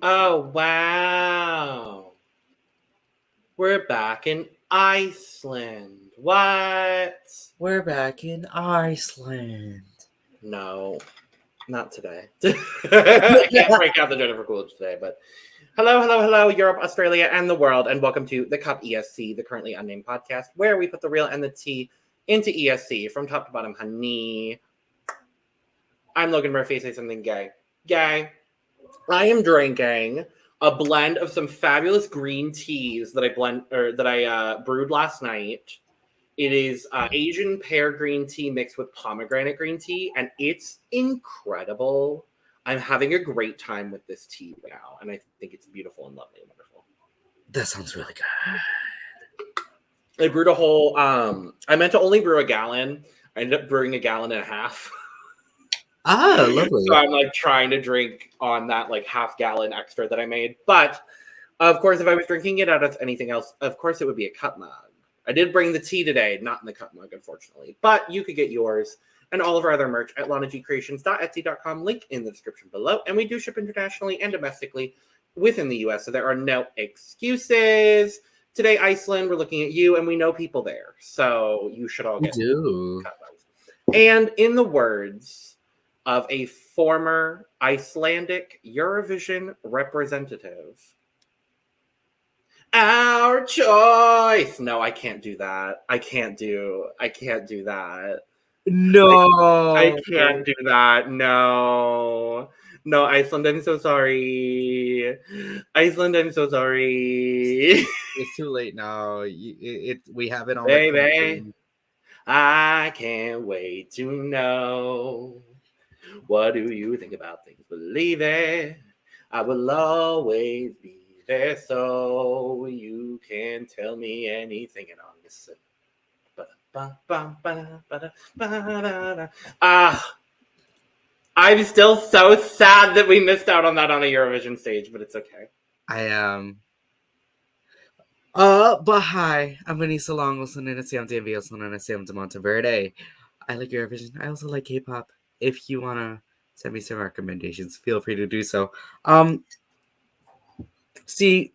Oh, wow. We're back in Iceland. What? We're back in Iceland. No, not today. I can't break out the Jennifer Coolidge today, but hello, Europe, Australia, and the world, and welcome to the CUP ESC, the Currently Unnamed Podcast, where we put the real and the tea into ESC from top to bottom, honey. I'm Logan Murphy. Say something gay. Gay. I am drinking a blend of some fabulous green teas that I brewed last night. It is Asian pear green tea mixed with pomegranate green tea, and it's incredible. I'm having a great time with this tea now, and I think it's beautiful and lovely and wonderful. That sounds really good. I brewed a whole. I meant to only brew a gallon. I ended up brewing a gallon and a half. Ah, lovely. So I'm like trying to drink on that like half gallon extra that I made. But of course, if I was drinking it out of anything else, of course it would be a cup mug. I did bring the tea today, not in the cup mug, unfortunately. But you could get yours and all of our other merch at lanagcreations.etsy.com, link in the description below. And we do ship internationally and domestically within the US, so there are no excuses. Today, Iceland, we're looking at you, and we know people there. So you should all get cup mugs. And in the words of a former Icelandic Eurovision representative, our choice. No, I can't do that. I can't do that. No. I can't do that. No, Iceland, I'm so sorry. Iceland, I'm so sorry. It's too late now. We have it on. Baby, I can't wait to know. What do you think about things? Believe it. I will always be there, so you can tell me anything and I'll listen. I'm still so sad that we missed out on that on a Eurovision stage, but it's okay. I am. But hi, I'm Aneesa Logan, listening to Monteverde. I like Eurovision. I also like K-pop. If you wanna send me some recommendations, feel free to do so. See,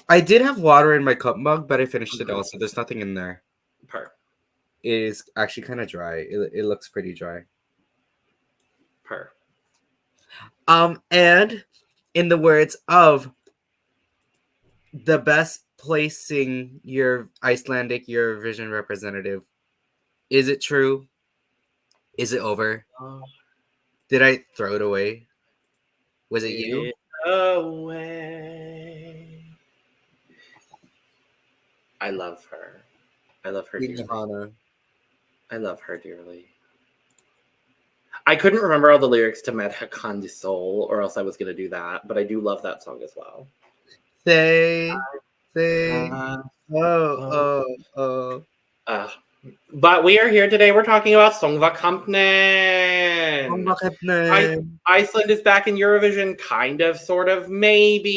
I did have water in my cup mug, but I finished it all, so there's nothing in there. Purr. It is actually kind of dry. It looks pretty dry. Purr. And in the words of the best placing your Icelandic Eurovision representative, is it true? Is it over? Did I throw it away? Was it you? Away. I love her. I love her dearly. I love her dearly. I couldn't remember all the lyrics to Medha Kandi Soul, or else I was going to do that, but I do love that song as well. But we are here today. We're talking about Songvakeppnin. Iceland is back in Eurovision, kind of, sort of, maybe.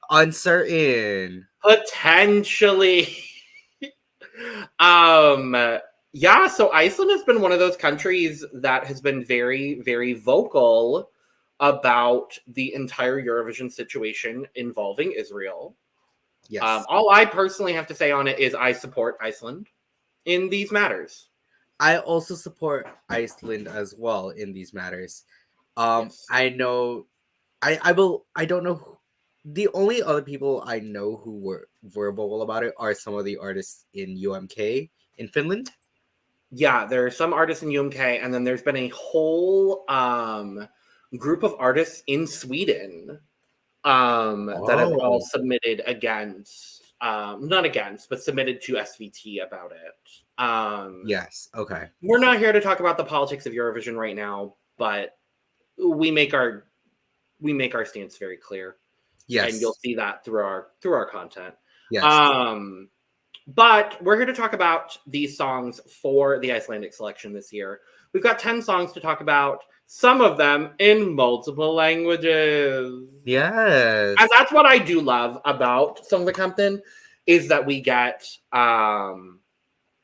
Uncertain. Potentially. Yeah, so Iceland has been one of those countries that has been very, very vocal about the entire Eurovision situation involving Israel. Yes. All I personally have to say on it is I support Iceland in these matters. I also support Iceland as well in these matters. Yes. I know, I don't know. The only other people I know who were vocal about it are some of the artists in UMK in Finland. Yeah, there are some artists in UMK, and then there's been a whole group of artists in Sweden that have all submitted against, not against, but submitted to SVT about it. Yes, okay. We're not here to talk about the politics of Eurovision right now, but we make our stance very clear. Yes. And you'll see that through our content. Yes. But we're here to talk about these songs for the Icelandic selection this year. We've got 10 songs to talk about, some of them in multiple languages. Yes. And that's what I do love about Songvakeppnin, is that we get all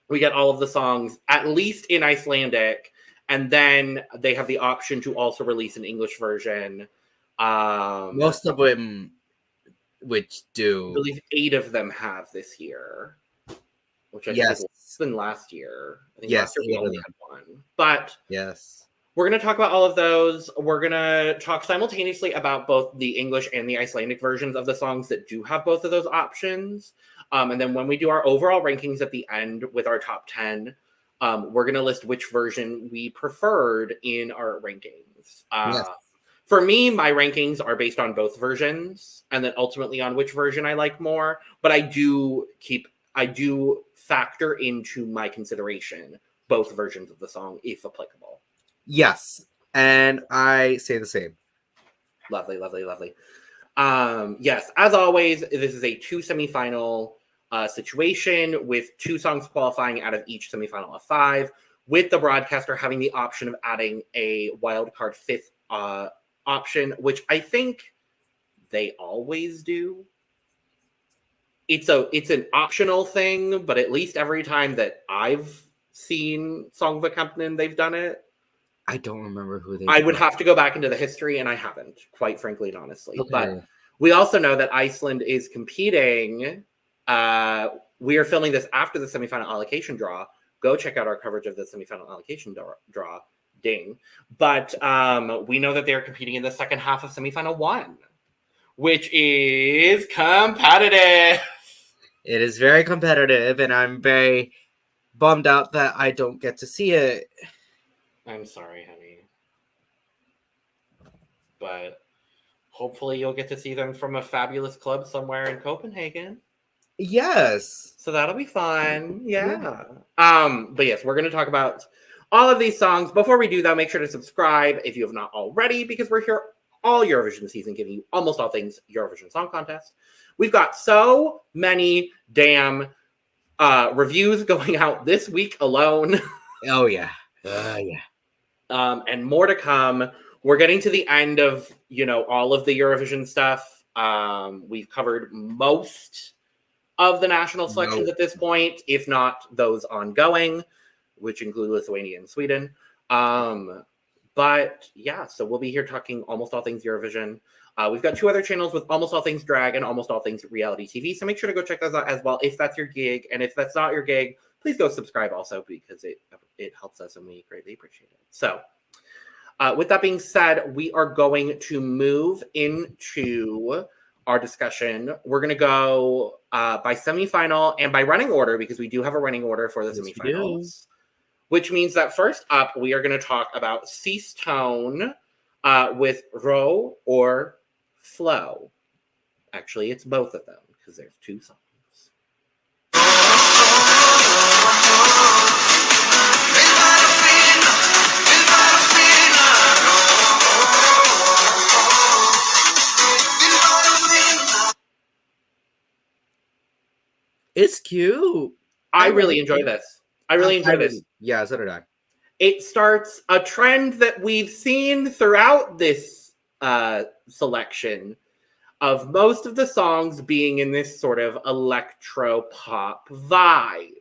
of the songs at least in Icelandic, and then they have the option to also release an English version. Most of them, which do. I believe 8 of them have this year, which I think is less than last year. I think last year we only had 1. But yes, we're going to talk about all of those. We're going to talk simultaneously about both the English and the Icelandic versions of the songs that do have both of those options. And then when we do our overall rankings at the end with our top 10, we're going to list which version we preferred in our rankings. yes. For me, my rankings are based on both versions and then ultimately on which version I like more. But I do factor into my consideration both versions of the song if applicable. Yes, and I say the same. Lovely, lovely, lovely. Yes, as always, this is a 2 semifinal situation with 2 songs qualifying out of each semifinal of 5, with the broadcaster having the option of adding a wildcard 5th option, which I think they always do. It's an optional thing, but at least every time that I've seen Songvakeppnin, they've done it. I don't remember who they. I would have to go back into the history, and I haven't, quite frankly and honestly. Okay. But we also know that Iceland is competing. We are filming this after the semifinal allocation draw. Go check out our coverage of the semifinal allocation draw. Ding. But we know that they're competing in the second half of semifinal 1, which is competitive. It is very competitive, and I'm very bummed out that I don't get to see it. I'm sorry, honey. But hopefully you'll get to see them from a fabulous club somewhere in Copenhagen. Yes. So that'll be fun. Yeah. But yes, we're going to talk about all of these songs. Before we do, though, make sure to subscribe if you have not already, because we're here all Eurovision season, giving you almost all things Eurovision Song Contest. We've got so many damn reviews going out this week alone. Oh, yeah. Yeah. And more to come. We're getting to the end of, all of the Eurovision stuff. We've covered most of the national selections at this point, if not those ongoing, which include Lithuania and Sweden. But yeah, so we'll be here talking almost all things Eurovision. We've got 2 other channels with almost all things drag and almost all things reality TV. So make sure to go check those out as well if that's your gig. And if that's not your gig, please go subscribe also, because it helps us and we greatly appreciate it. So with that being said, we are going to move into our discussion. We're going to go by semifinal and by running order, because we do have a running order for the semifinals. Which means that first up, we are going to talk about CeaseTone with Row or Flow. Actually, it's both of them, because there's 2 songs. It's cute. I really enjoy this. I really enjoy this. Yeah, so did I. It starts a trend that we've seen throughout this selection of most of the songs being in this sort of electro pop vibe.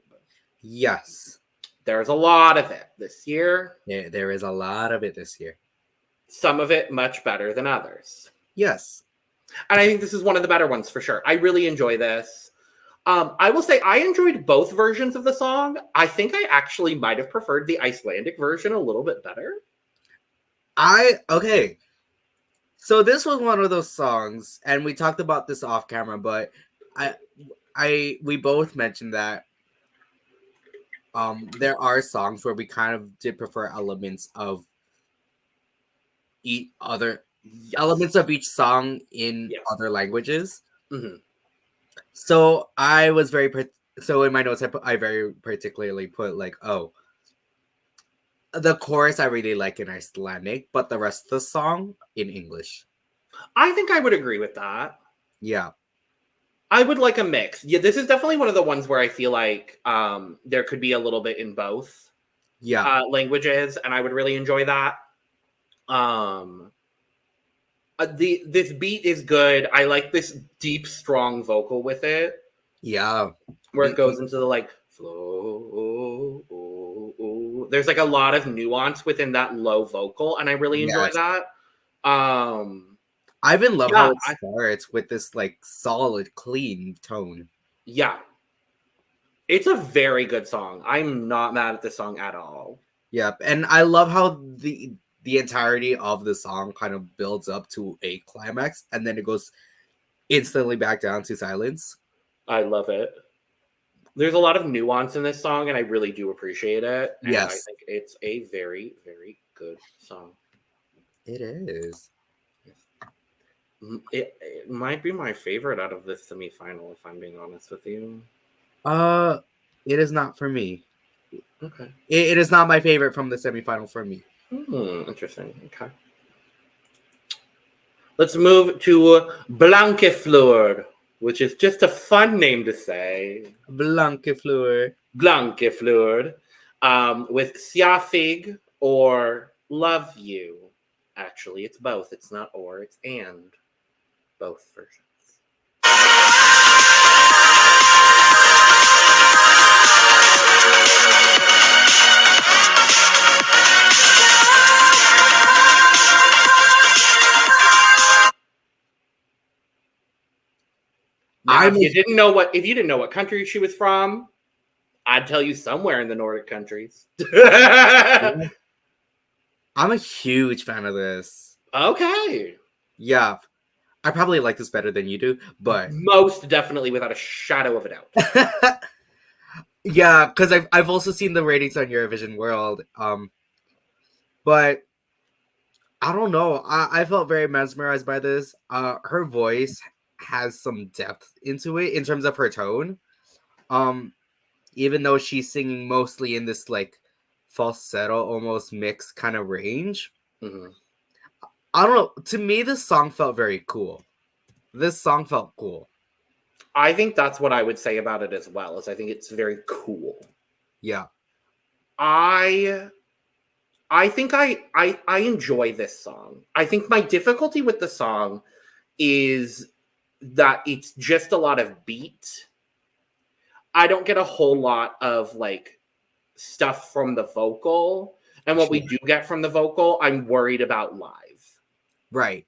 Yes. There's a lot of it this year. Yeah, there is a lot of it this year. Some of it much better than others. Yes. And I think this is one of the better ones for sure. I really enjoy this. I will say I enjoyed both versions of the song. I think I actually might have preferred the Icelandic version a little bit better. Okay. So this was one of those songs, and we talked about this off camera, but we both mentioned that there are songs where we kind of did prefer elements of elements of each song in other languages. Mm-hmm. So I was so in my notes I very particularly put the chorus I really like in Icelandic, but the rest of the song in English. I think I would agree with that. Yeah. I would like a mix. Yeah, this is definitely one of the ones where I feel like there could be a little bit in both languages, and I would really enjoy that. This beat is good. I like this deep, strong vocal with it. Yeah. Where it goes into the like flow. There's like a lot of nuance within that low vocal, and I really enjoy that. I even love how it starts with this like solid, clean tone. Yeah. It's a very good song. I'm not mad at this song at all. Yep. And I love how the entirety of the song kind of builds up to a climax and then it goes instantly back down to silence. I love it. There's a lot of nuance in this song, and I really do appreciate it. And I think it's a very, very good song. It is. It might be my favorite out of this semifinal, if I'm being honest with you. It is not for me. Okay. It is not my favorite from the semifinal for me. Interesting. Okay. Let's move to Blankiflúr, which is just a fun name to say. Blankiflúr. Blankiflúr. With Sjáþig or Love You. Actually, it's both. It's not or, it's and. Both versions. Now, if you didn't know what country she was from, I'd tell you somewhere in the Nordic countries. I'm a huge fan of this. Okay. Yeah. I probably like this better than you do, but most definitely without a shadow of a doubt. Yeah, because I've also seen the ratings on Eurovision World. But I don't know. I felt very mesmerized by this. Her voice has some depth into it in terms of her tone. Even though she's singing mostly in this like falsetto, almost mixed kind of range. Mm-hmm. I don't know. To me, this song felt very cool. This song felt cool. I think that's what I would say about it as well. Is I think it's very cool. Yeah. I think I enjoy this song. I think my difficulty with the song is that it's just a lot of beat. I don't get a whole lot of like stuff from the vocal. And what we do get from the vocal, I'm worried about live. Right.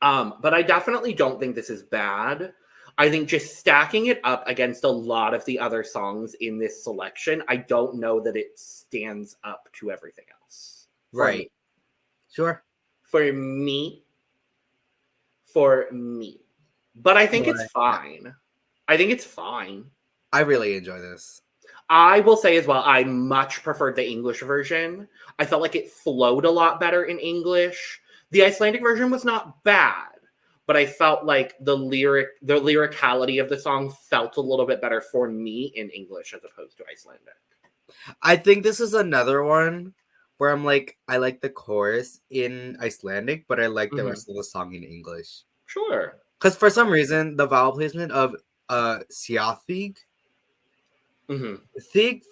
But I definitely don't think this is bad. I think just stacking it up against a lot of the other songs in this selection, I don't know that it stands up to everything else. Right. Sure. For me. But I think it's fine. I think it's fine. I really enjoy this. I will say as well, I much preferred the English version. I felt like it flowed a lot better in English. The Icelandic version was not bad, but I felt like the lyricality of the song felt a little bit better for me in English as opposed to Icelandic. I think this is another one where I'm like, I like the chorus in Icelandic, but I like the rest of the song in English. Sure. Because for some reason, the vowel placement of Sjáþig, Fig.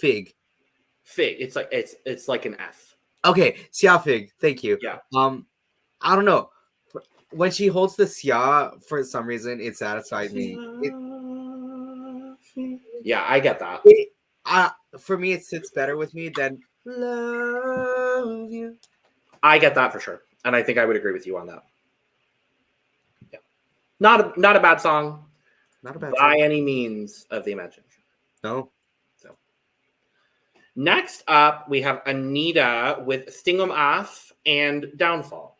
Fig. It's like an F. Okay, Sjáþig. Thank you. Yeah. I don't know. When she holds the Sja, for some reason, it satisfied me. Yeah, I get that. For me, it sits better with me than love you. I get that for sure, and I think I would agree with you on that. Yeah, not a bad song. Not a bad by song. Any means of the imagination. No. So next up, we have Anita with Stingum and Downfall.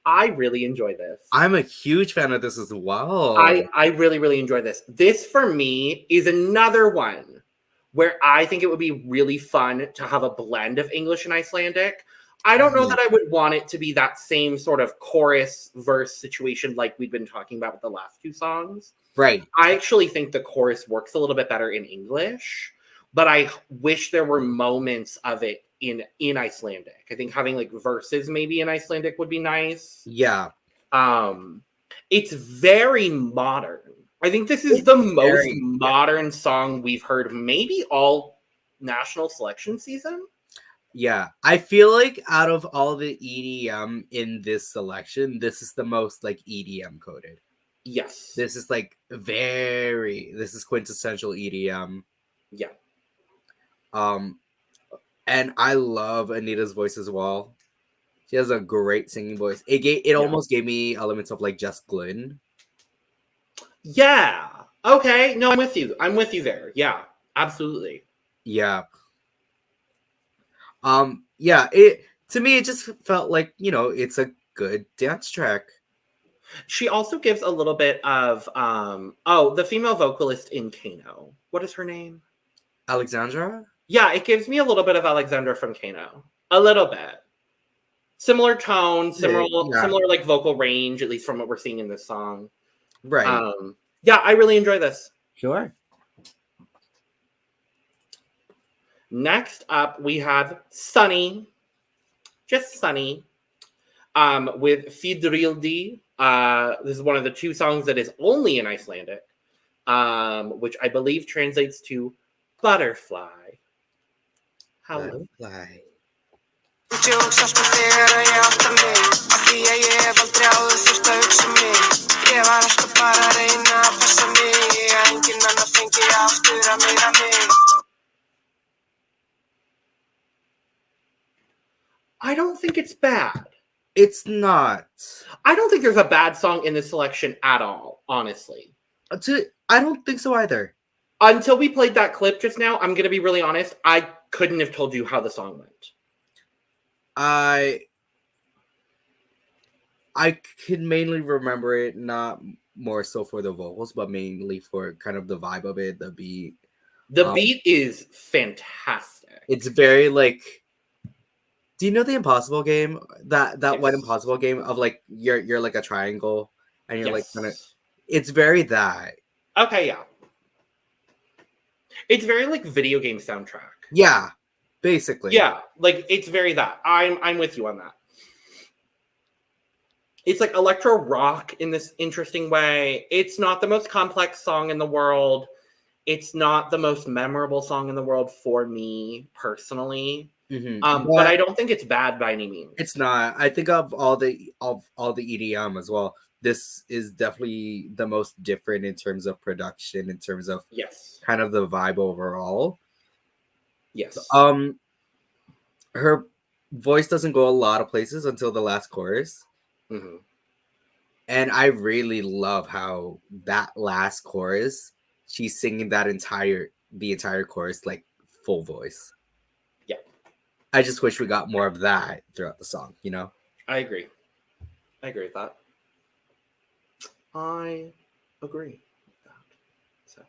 I really enjoy this. I'm a huge fan of this as well. I really, really enjoy this. This, for me, is another one where I think it would be really fun to have a blend of English and Icelandic. I don't know that I would want it to be that same sort of chorus verse situation like we've been talking about with the last two songs. Right. I actually think the chorus works a little bit better in English, but I wish there were moments of it in Icelandic. I think having like verses maybe in Icelandic would be nice. Yeah. It's very modern. I think this is the most modern song we've heard maybe all national selection season. Yeah, I feel like out of all the EDM in this selection, this is the most like EDM coded. Yes. This is like this is quintessential EDM. Yeah. And I love Anita's voice as well. She has a great singing voice. It almost gave me elements of like Just Glynn. Yeah. Okay. No, I'm with you. I'm with you there. Yeah, absolutely. Yeah. Yeah, to me it just felt like, it's a good dance track. She also gives a little bit of the female vocalist in Kano. What is her name? Alexandra? Yeah, it gives me a little bit of Alexandra from Kano. A little bit. Similar tone, similar like vocal range, at least from what we're seeing in this song. Right. Yeah, I really enjoy this. Sure. Next up, we have Sunny. Just Sunny. With Fiðrildi. This is one of the two songs that is only in Icelandic, which I believe translates to butterfly. Hello. Butterfly. I don't think it's bad. It's not. I don't think there's a bad song in this selection at all, honestly. I don't think so either. Until we played that clip just now, I'm going to be really honest, I couldn't have told you how the song went. I can mainly remember it, not more so for the vocals, but mainly for kind of the vibe of it, the beat. The beat is fantastic. It's very like... Do you know the Impossible game? That Yes. one Impossible game of like you're like a triangle and you're like kind of... Yes. It's very that. Okay, yeah. It's very like video game soundtrack. Yeah, basically. Yeah, like it's very that. I'm with you on that. It's like electro rock in this interesting way. It's not the most complex song in the world. It's not the most memorable song in the world for me personally. Mm-hmm. But I don't think it's bad by any means. It's not. I think of all the EDM as well, this is definitely the most different in terms of production, in terms of kind of the vibe overall. Yes. Her voice doesn't go a lot of places until the last chorus. Mm-hmm. And I really love how that last chorus, she's singing the entire chorus like full voice. Yeah. I just wish we got more of that throughout the song, I agree with that. I agree with that. So,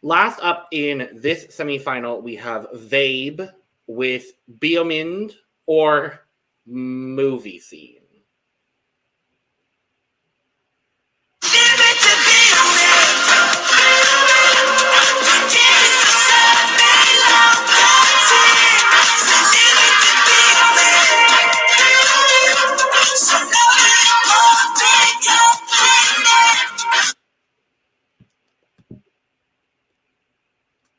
last up in this semifinal, we have Vabe with Bíómynd or movie scene.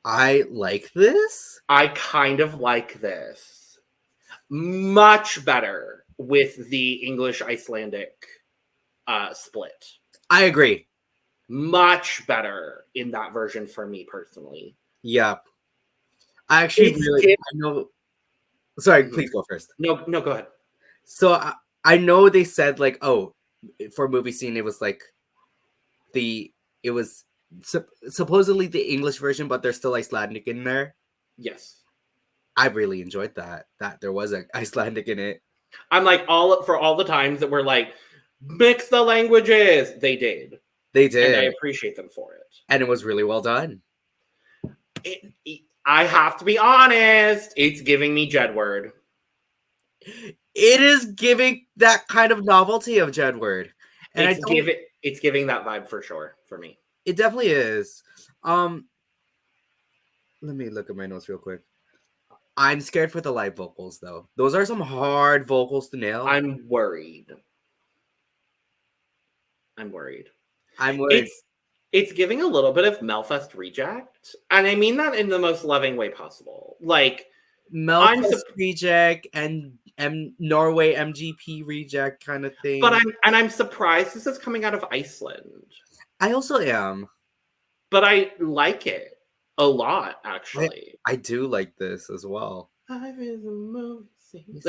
I like this. I kind of like this. Much better with the English Icelandic split. I agree. Much better in that version for me personally. Yeah. I actually I know. Sorry, please go first. No, go ahead. So I know they said like, for movie scene, it was like it was supposedly the English version, but there's still Icelandic in there. Yes. I really enjoyed that there was an Icelandic in it. I'm like, for all the times that we're like, mix the languages. They did. And I appreciate them for it. And it was really well done. I have to be honest. It's giving me Jedward. It is giving that kind of novelty of Jedward. And it's giving that vibe for sure for me. It definitely is. Let me look at my notes real quick. I'm scared for the live vocals though. Those are some hard vocals to nail. I'm worried. It's giving a little bit of Melfest reject, and I mean that in the most loving way possible. Like Melfest reject and Norway MGP reject kind of thing. But I'm surprised this is coming out of Iceland. I also am. But I like it a lot, actually. I do like this as well. Like,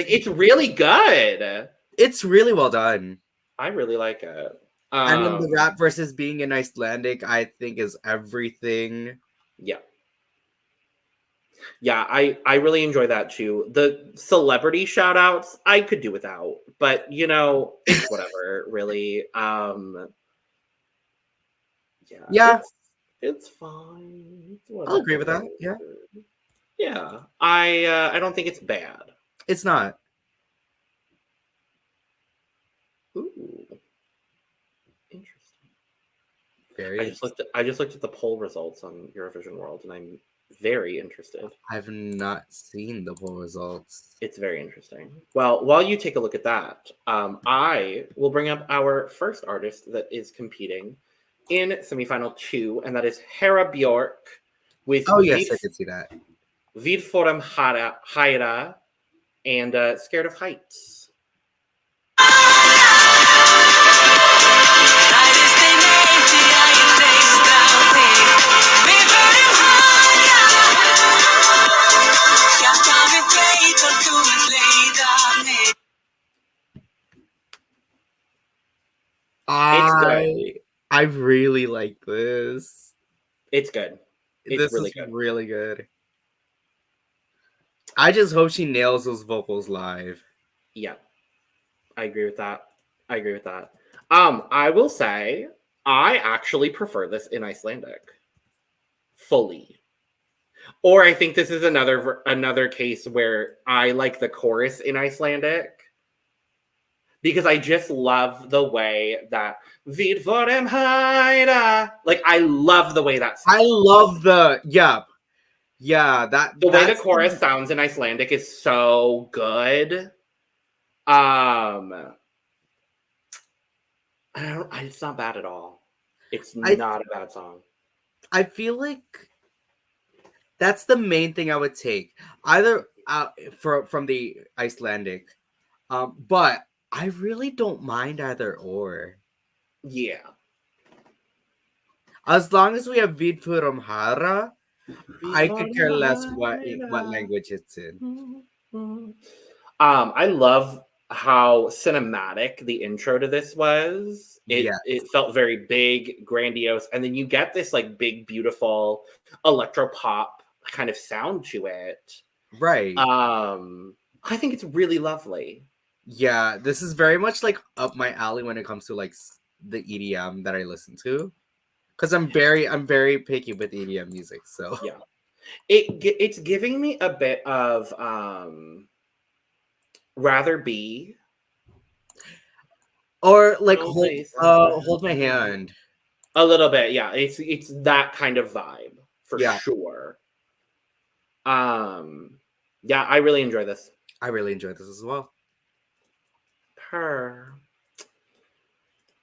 it's really good. It's really well done. I really like it. And then the rap versus being in Icelandic, I think, is everything. Yeah. Yeah, I really enjoy that too. The celebrity shout outs, I could do without, but you know, it's whatever, really. Yeah. It's fine. I'll agree with that. Yeah. Yeah. I don't think it's bad. It's not. Ooh. Interesting. Very. I just looked at the poll results on Eurovision World, and I'm very interested. I've not seen the poll results. It's very interesting. Well, while you take a look at that, I will bring up our first artist that is competing in semifinal 2, and that is Hera Björk with I can see that. Förum, hærra, and Scared of Heights. I really like this. It's good. This is really good. I just hope she nails those vocals live. Yeah. I agree with that. I will say I actually prefer this in Icelandic. Fully. Or I think this is another case where I like the chorus in Icelandic. Because I just love the way that Við förum hærra. Like, I love the way that sounds. I love the the way the chorus sounds in Icelandic is so good. It's not bad at all. It's not a bad song. I feel like that's the main thing I would take either from the Icelandic, but I really don't mind either or. Yeah. As long as we have Við förum hærra, I could care less what language it's in. I love how cinematic the intro to this was. It felt very big, grandiose, and then you get this like big, beautiful electro pop kind of sound to it. Right. I think it's really lovely. Yeah, this is very much like up my alley when it comes to like the EDM that I listen to, because I'm very picky with EDM music. So yeah, it's giving me a bit of Rather Be, or like hold my hand. A little bit, yeah. It's that kind of vibe for sure. Yeah, I really enjoy this. I really enjoy this as well.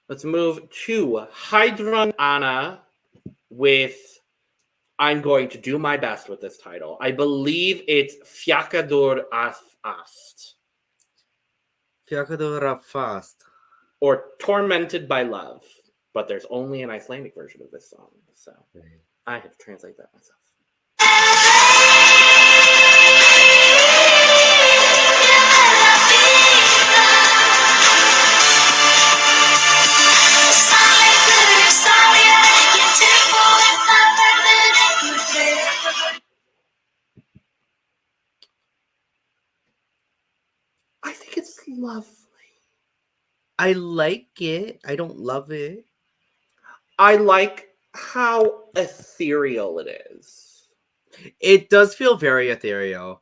Let's move to Heiðrún Anna with I'm going to do my best with this title. I believe it's Þjakaður Fast. Þjakaður Fast. Or Tormented by Love. But there's only an Icelandic version of this song. So I have to translate that myself. I think it's lovely. I like it. I don't love it. I like how ethereal it is. It does feel very ethereal.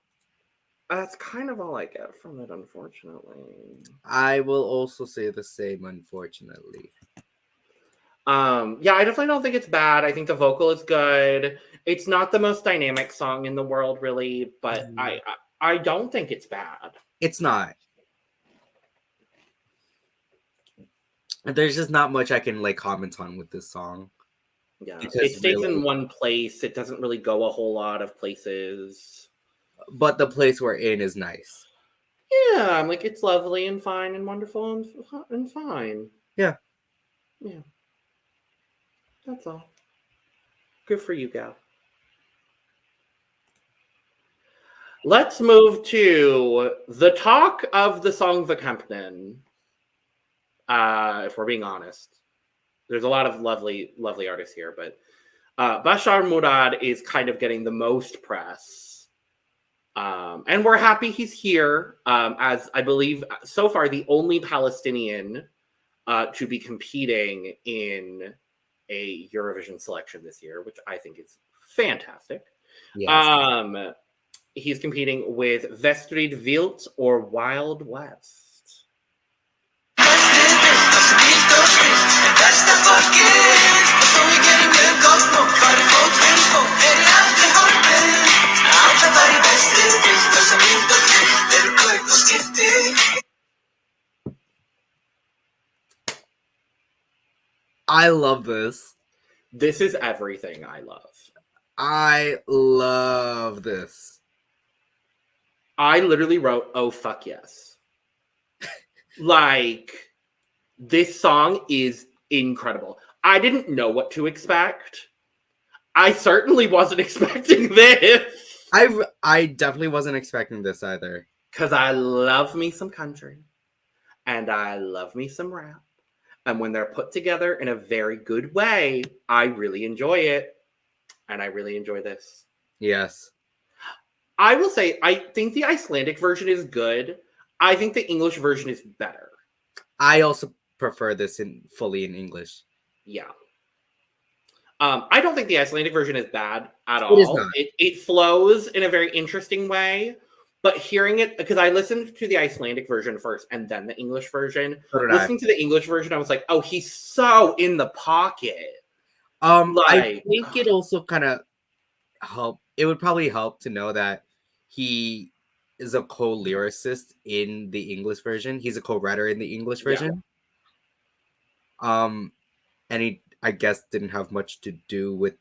That's kind of all I get from it, unfortunately. I will also say the same, unfortunately. Yeah, I definitely don't think it's bad. I think the vocal is good. It's not the most dynamic song in the world, really, but I don't think it's bad. It's not. There's just not much I can like comment on with this song. Yeah, Because it stays really- in one place. It doesn't really go a whole lot of places. But the place we're in is nice. Yeah, I'm like, it's lovely and fine and wonderful and fine. Yeah. Yeah. That's all. Good for you, gal. Let's move to the talk of the Songvakeppnin. If we're being honest, there's a lot of lovely, lovely artists here, but Bashar Murad is kind of getting the most press. And we're happy he's here, as I believe so far the only Palestinian to be competing in a Eurovision selection this year, which I think is fantastic. Yes. He's competing with Vestrið, Villt, or Wild West. I love this. This is everything I love. I love this. I literally wrote, oh, fuck yes. Like, this song is incredible. I didn't know what to expect. I certainly wasn't expecting this. I definitely wasn't expecting this either. Because I love me some country. And I love me some rap. And when they're put together in a very good way, I really enjoy it. And I really enjoy this. Yes. I will say, I think the Icelandic version is good. I think the English version is better. I also prefer this fully in English. Yeah. I don't think the Icelandic version is bad at all. It is not. It flows in a very interesting way. But hearing it, because I listened to the Icelandic version first and then the English version. Listening to the English version, I was like, oh, he's so in the pocket. I think it also kind of help. It would probably help to know that he is a co-lyricist in the English version. He's a co-writer in the English version. Yeah. And he, I guess, didn't have much to do with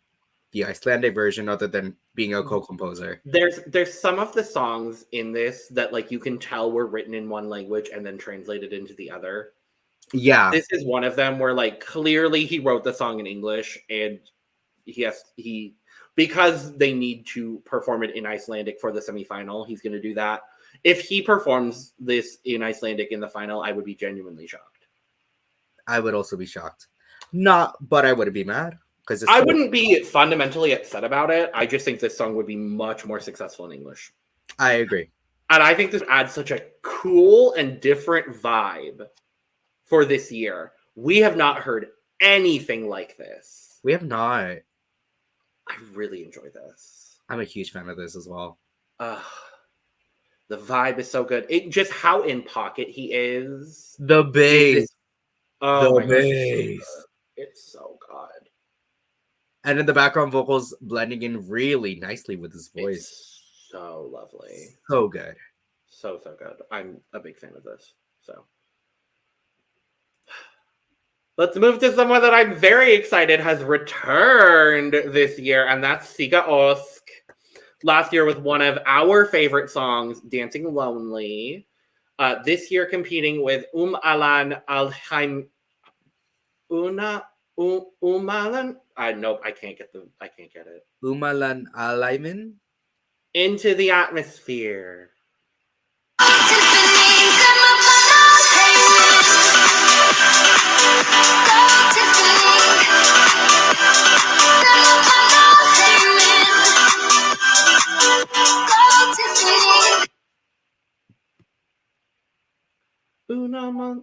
the Icelandic version other than being a co-composer. There's some of the songs in this that like you can tell were written in one language and then translated into the other. Yeah. This is one of them where like clearly he wrote the song in English and he because they need to perform it in Icelandic for the semifinal, he's going to do that. If he performs this in Icelandic in the final, I would be genuinely shocked. I would also be shocked. But I wouldn't be mad. I wouldn't be fundamentally upset about it. I just think this song would be much more successful in English. I agree. And I think this adds such a cool and different vibe for this year. We have not heard anything like this. We have not. I really enjoy this. I'm a huge fan of this as well. The vibe is so good. It just how in pocket he is. The bass. Oh my bass. God. It's so good. And in the background vocals blending in really nicely with his voice. It's so lovely. So good. So good. I'm a big fan of this. So let's move to someone that I'm very excited has returned this year, and that's Sigga Ózk. Last year with one of our favorite songs, Dancing Lonely. This year competing with allan, alheiminn. Allan. I can't get it. Allan, alheiminn. Into the atmosphere. Allan,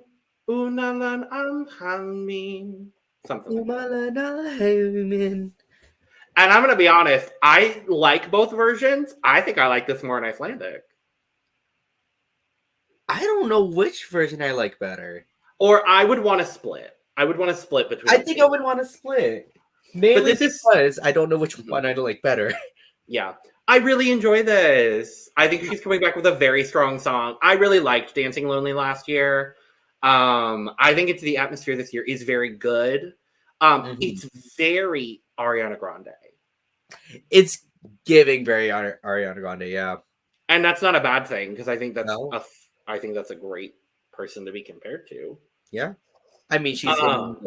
alheiminn. Something like that. And I'm going to be honest, I like both versions. I think I like this more in Icelandic. I don't know which version I like better. Or I would want to split. I would want to split between. I think I would want to split. Mainly because I don't know which one I like better. Yeah. I really enjoy this. I think she's coming back with a very strong song. I really liked Dancing Lonely last year. I think it's the atmosphere this year is very good. It's very Ariana Grande. It's giving very Ariana Grande, yeah. And that's not a bad thing because I think that's a great person to be compared to. Yeah. I mean, she's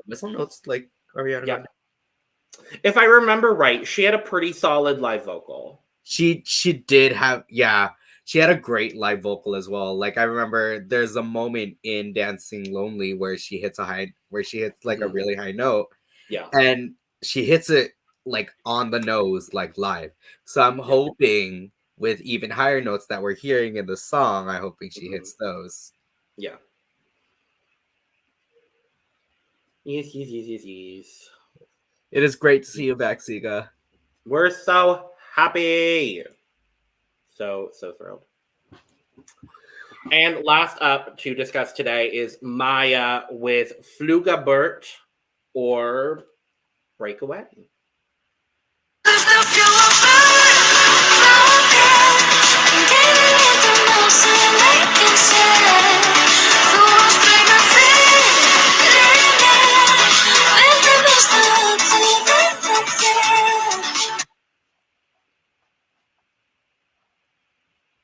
whistle notes like Ariana Grande. If I remember right, she had a pretty solid live vocal. She did have, she had a great live vocal as well. Like I remember there's a moment in Dancing Lonely where she hits like a really high note. Yeah. And she hits it like on the nose, like live. So I'm hoping with even higher notes that we're hearing in the song, I'm hoping she hits those. Yeah. Yes. It is great to see you back, Sigga. We're so happy. So thrilled. And last up to discuss today is Maiaa with Fljúga, Burt or Breakaway.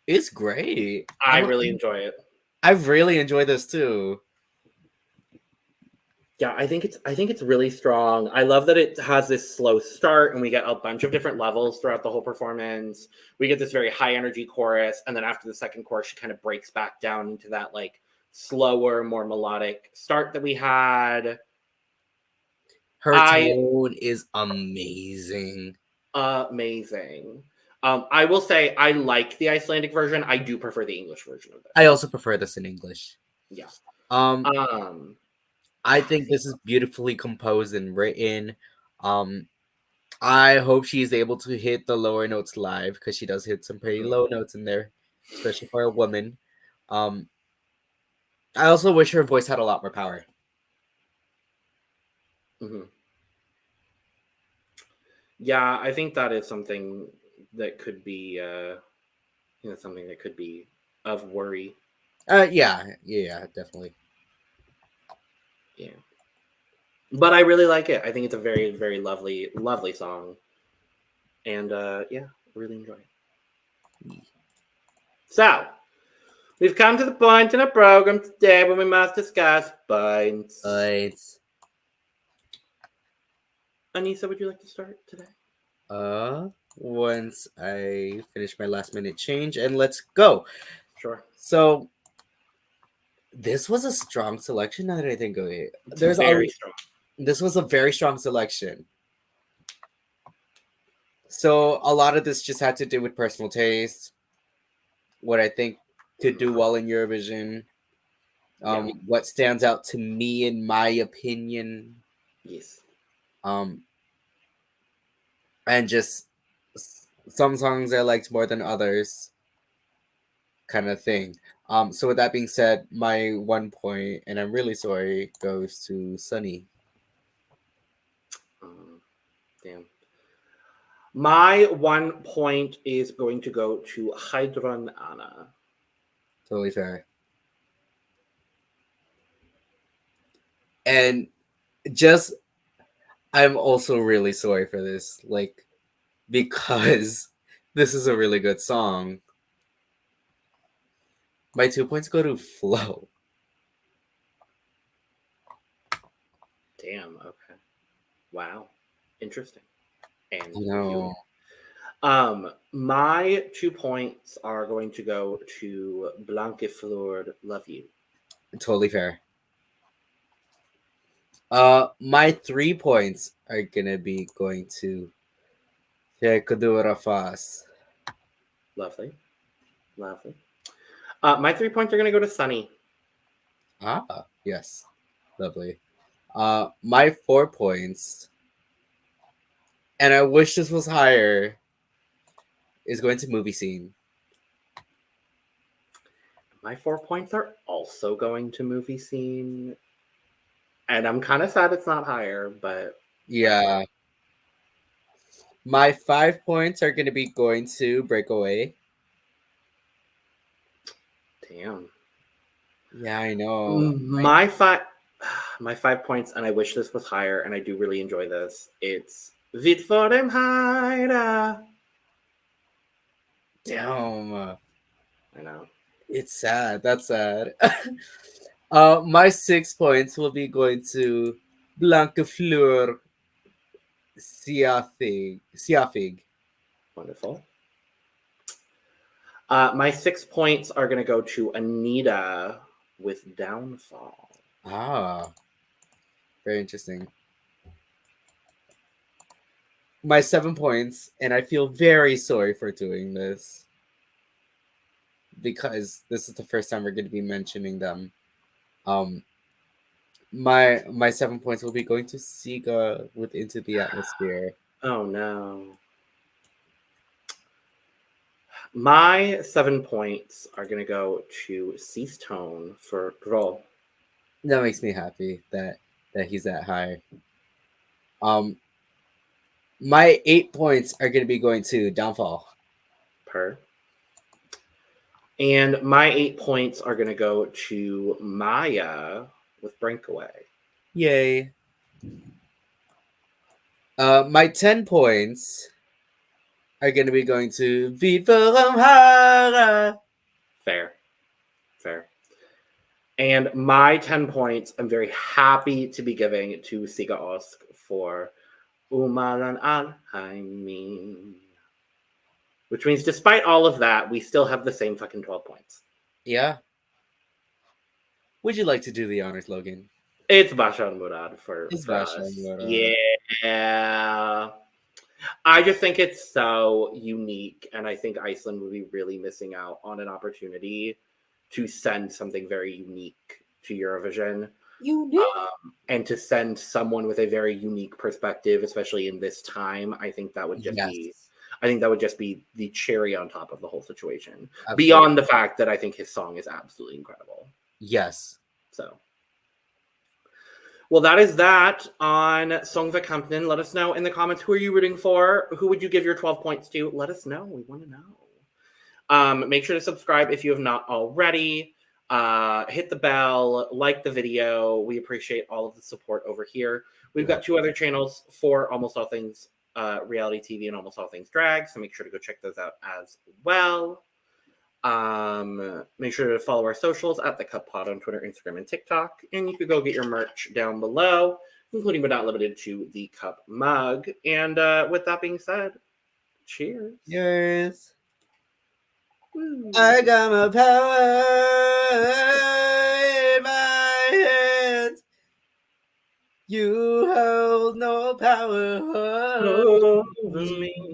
It's great. I really enjoy it. I really enjoy this too. Yeah, I think it's really strong. I love that it has this slow start and we get a bunch of different levels throughout the whole performance. We get this very high energy chorus, and then after the second chorus, she kind of breaks back down into that like slower, more melodic start that we had. Her tone is amazing. Amazing. I will say I like the Icelandic version. I do prefer the English version of it. I also prefer this in English. Yeah. I think this is beautifully composed and written. I hope she's able to hit the lower notes live because she does hit some pretty low notes in there, especially for a woman. I also wish her voice had a lot more power. Yeah, I think that is something that could be, something that could be of worry. Yeah, definitely. Yeah. But I really like it. I think it's a very, very lovely, lovely song. And really enjoy it. So, we've come to the point in our program today when we must discuss points. Aneesa, would you like to start today? Once I finish my last minute change, and let's go. Sure. So, this was a strong selection now that I think of it. Strong. This was a very strong selection. So a lot of this just had to do with personal taste, what I think could do well in Eurovision, what stands out to me in my opinion. Yes. And just some songs I liked more than others, kind of thing. So with that being said, my 1 point, and I'm really sorry, goes to Sunny. Damn. My 1 point is going to go to Heiðrún Anna. Totally fair. And just, I'm also really sorry for this, like, because this is a really good song. My 2 points go to Flow. Damn, okay. Wow. Interesting. And no. My 2 points are going to go to Blankiflúr, Love You. Totally fair. My 3 points are gonna be going to Þjakaður. Lovely. My 3 points are gonna go to Sunny. Yes. Lovely. My 4 points, and I wish this was higher, is going to Movie Scene. My 4 points are also going to movie scene. And I'm kind of sad it's not higher, but... Yeah. My 5 points are going to be going to Breakaway. Damn. Yeah, I know. My 5 points, and I wish this was higher, and I do really enjoy this. It's Við förum hærra. Damn. I know. It's sad. That's sad. My 6 points will be going to Blankiflúr Siafig. Wonderful. My 6 points are going to go to Anita with Downfall. Ah, very interesting. My 7 points, and I feel very sorry for doing this because this is the first time we're going to be mentioning them. My 7 points will be going to Sigga with Into the Atmosphere. Oh no. My 7 points are going to go to CeaseTone for Roll. That makes me happy that he's that high. My 8 points are going to be going to Downfall. And my 8 points are going to go to Maiaa with Breakaway. Yay. My 10 points are going to be going to Vi förum hærra. Fair. And my 10 points, I'm very happy to be giving to Sigga Ózk for allan, alheiminn. Which means despite all of that, we still have the same fucking 12 points. Yeah. Would you like to do the honors, Logan? It's Bashar Murad for Bashar us. Murad. Yeah. I just think it's so unique, and I think Iceland would be really missing out on an opportunity to send something very unique to Eurovision. And to send someone with a very unique perspective, especially in this time, I think that would just be the cherry on top of the whole situation. Absolutely. Beyond the fact that I think his song is absolutely incredible. Yes. So, well, that is that on Songvakeppnin. Let us know in the comments, who are you rooting for? Who would you give your 12 points to? Let us know. We want to know. Make sure to subscribe if you have not already. Hit the bell, like the video. We appreciate all of the support over here. We've got 2 other channels for almost all things reality TV and almost all things drag, so make sure to go check those out as well. Make sure to follow our socials at the Cup Pod on Twitter, Instagram, and TikTok, and you could go get your merch down below, including but not limited to the Cup mug. And with that being said, cheers. Cheers. I got my power in my hands. You hold no power over me.